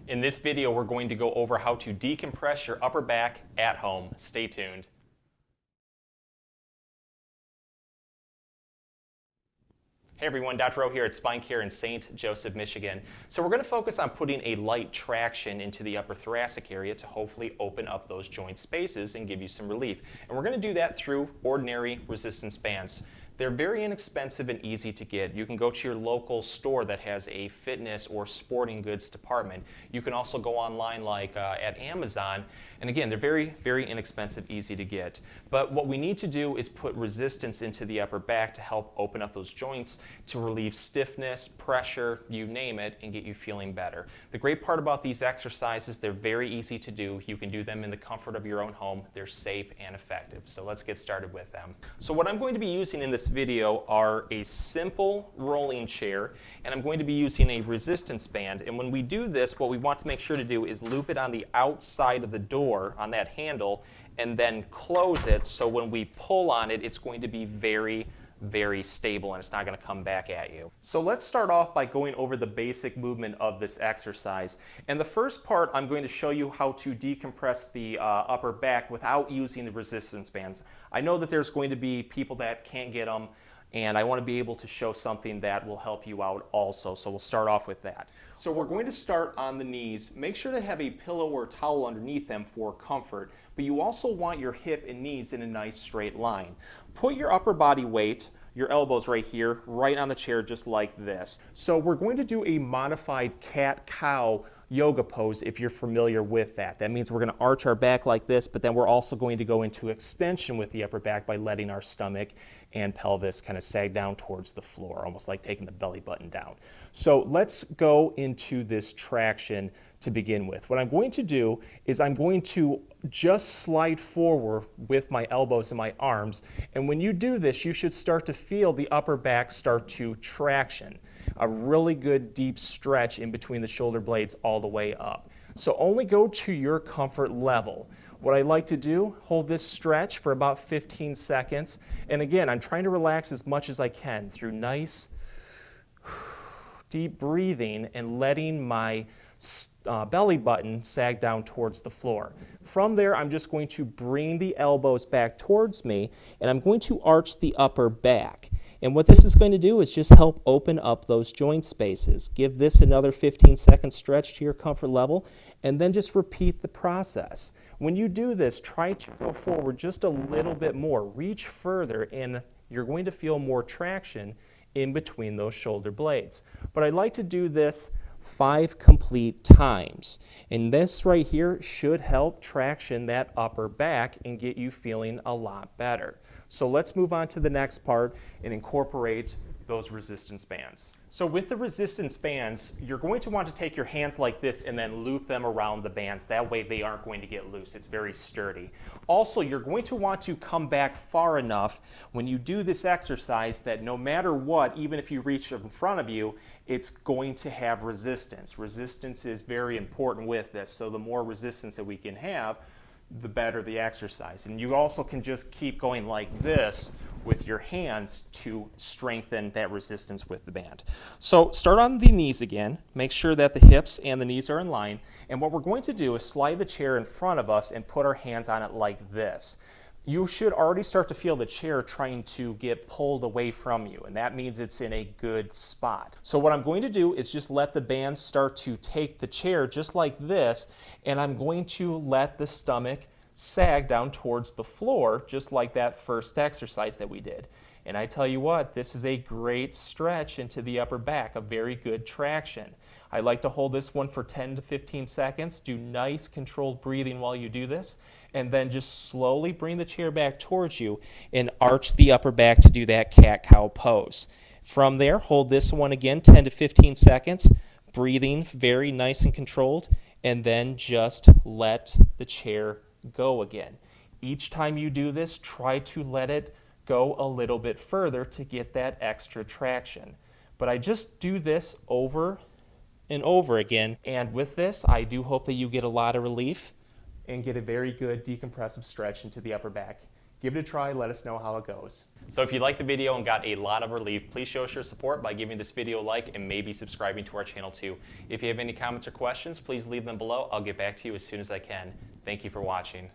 In this video, we're going to go over how to decompress your upper back at home. Stay tuned. Hey everyone, Dr. Rowe here at SpineCare in St. Joseph, Michigan. So we're going to focus on putting a light traction into the upper thoracic area to hopefully open up those joint spaces and give you some relief. And we're going to do that through ordinary resistance bands. They're very inexpensive and easy to get. You can go to your local store that has a fitness or sporting goods department. You can also go online like at Amazon. And again, they're very, very inexpensive, easy to get. But what we need to do is put resistance into the upper back to help open up those joints, to relieve stiffness, pressure, you name it, and get you feeling better. The great part about these exercises, they're very easy to do. You can do them in the comfort of your own home. They're safe and effective. So let's get started with them. So what I'm going to be using in this video are a simple rolling chair, and I'm going to be using a resistance band. And when we do this, what we want to make sure to do is loop it on the outside of the door, on that handle, and then close it so when we pull on it, it's going to be very, very stable and it's not going to come back at you. So let's start off by going over the basic movement of this exercise. And the first part, I'm going to show you how to decompress the upper back without using the resistance bands. I know that there's going to be people that can't get them, and I want to be able to show something that will help you out also. So we'll start off with that. So we're going to start on the knees. Make sure to have a pillow or towel underneath them for comfort, but you also want your hip and knees in a nice straight line. Put your upper body weight, your elbows right here, right on the chair just like this. So we're going to do a modified cat-cow yoga pose if you're familiar with that. That means we're going to arch our back like this, but then we're also going to go into extension with the upper back by letting our stomach and pelvis kind of sag down towards the floor, almost like taking the belly button down. So let's go into this traction to begin with. What I'm going to do is I'm going to just slide forward with my elbows and my arms, and when you do this, you should start to feel the upper back start to traction. A really good deep stretch in between the shoulder blades all the way up. So only go to your comfort level. What I like to do, hold this stretch for about 15 seconds. And again, I'm trying to relax as much as I can through nice, deep breathing and letting my belly button sag down towards the floor. From there, I'm just going to bring the elbows back towards me, and I'm going to arch the upper back. And what this is going to do is just help open up those joint spaces. Give this another 15-second stretch to your comfort level, and then just repeat the process. When you do this, try to go forward just a little bit more. Reach further, and you're going to feel more traction in between those shoulder blades. But I like to do this 5 complete times. And this right here should help traction that upper back and get you feeling a lot better. So let's move on to the next part and incorporate those resistance bands. So with the resistance bands, you're going to want to take your hands like this and then loop them around the bands. That way they aren't going to get loose. It's very sturdy. Also, you're going to want to come back far enough when you do this exercise that no matter what, even if you reach in front of you, it's going to have resistance. Resistance is very important with this. So the more resistance that we can have, the better the exercise. And you also can just keep going like this with your hands to strengthen that resistance with the band. So start on the knees again. Make sure that the hips and the knees are in line. And what we're going to do is slide the chair in front of us and put our hands on it like this. You should already start to feel the chair trying to get pulled away from you, and that means it's in a good spot. So what I'm going to do is just let the band start to take the chair just like this, and I'm going to let the stomach sag down towards the floor just like that first exercise that we did. And I tell you what, this is a great stretch into the upper back, a very good traction. I like to hold this one for 10 to 15 seconds. Do nice controlled breathing while you do this, and then just slowly bring the chair back towards you and arch the upper back to do that cat-cow pose. From there, hold this one again 10 to 15 seconds, breathing very nice and controlled, and then just let the chair go again. Each time you do this, try to let it go a little bit further to get that extra traction. But I just do this over and over again, and with this, I do hope that you get a lot of relief and get a very good decompressive stretch into the upper back Give it a try, let us know how it goes. So if you liked the video and got a lot of relief, please show us your support by giving this video a like and maybe subscribing to our channel too. If you have any comments or questions, please leave them below. I'll get back to you as soon as I can. Thank you for watching.